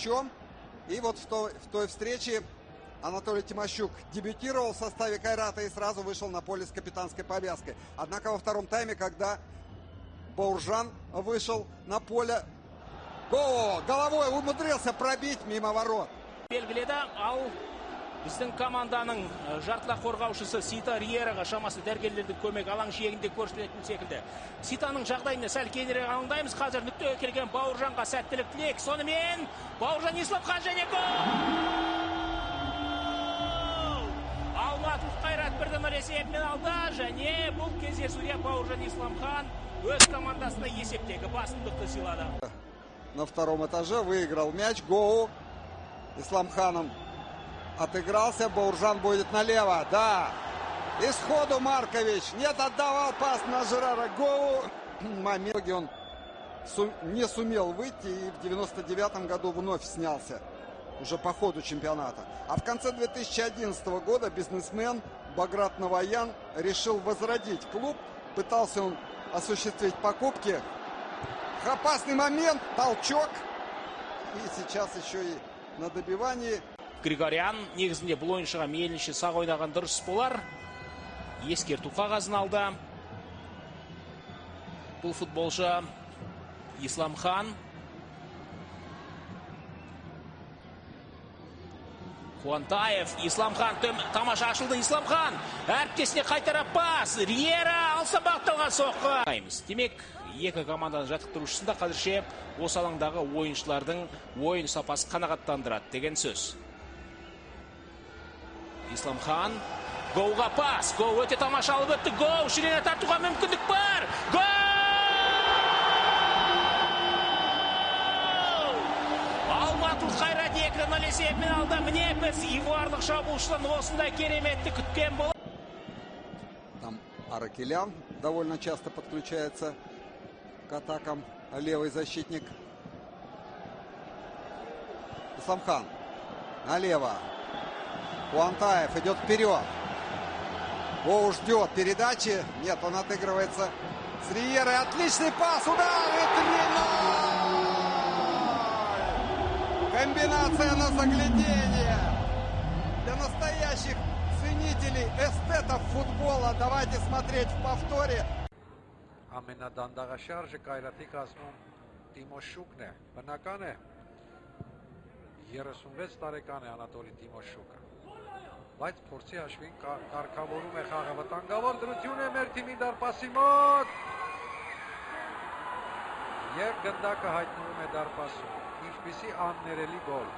мячом. И вот в той встрече Анатолий Тимощук дебютировал в составе Кайрата и сразу вышел на поле с капитанской повязкой. Однако во втором тайме, когда Бауыржан вышел на поле, головой умудрился пробить мимо ворот. Белгіледі, ал біздің команданың жартылай қорғаушысы Сита Риераға шамасы дәрігерлердің көмек алаң жиегінде көрсетілетін секілді. Ситаның жағдайына сәл кейінірек алаңдаймыз. Қазір нүктеге келген Бауыржанға сәттілік тілек. Сонымен Бауыржан Исламхан және гол! Алматылық Қайрат 1-0 есебімен алды және бұл кездесуде Бауыржан Исламхан өз командасына есептегі басымдықты сыйлады. На втором этаже выиграл мяч. Гоу Исламханом отыгрался. Бауыржан будет налево. Да. И сходу Маркович. Нет, отдавал пас на Жерара Гоу. Момент он не сумел выйти и в 99 году вновь снялся. Уже по ходу чемпионата. А в конце 2011 года бизнесмен Баграт Новоян решил возродить клуб. Пытался он осуществить покупки. Опасный момент. Толчок. И сейчас еще и на добивании. Григорян негізінде бұл ойыншыға мейлінше сақ ойнаған дұрыс болар. Ескерту қағазын алды. Бұл футболшы Исламхан. Қуантаев, Исламхан тамаша ашылды. Исламхан әріптесіне қайтара пас. Риера алса бағытталған соққы. Демек, екі команданың жаттықтырушысында қазірше осы алаңдағы ойыншылардың ойын сапасы қанағаттандырады деген сөз. Исламхан Гоуға пас. Гоу өте тамаша алып өтті. Гоу ширене тартуға мүмкіндік бар. Гол! Алматылық Қайрат 2-0 есебімен алды. Міне біз ивуарлық шабуылшылардың осындай кереметті күткен болып. Там Аракелян довольно часто подключается к атакам. Левый защитник. Исламхан налево. Куантаев идет вперед. Гоу ждет передачи. Нет, он отыгрывается с Риерой. Отличный пас. Удар. И 3-0. Комбинация на заглядение. Для настоящих ценителей, эстетов футбола. Давайте смотреть в повторе. Ամենադանդաղաշարժը Կայրատի կազմում Տիմոշուկն է, բնական է 36 տարեկան է Անատոլի Տիմոշուկը, բայց փորձի հաշվին կարգավորում է խաղը, վտանգավոր դրություն է մեր թիմի դարպասի մոտ և գնդակը հայտնվում է դարպասում, ինչպիսի աններելի գոլ։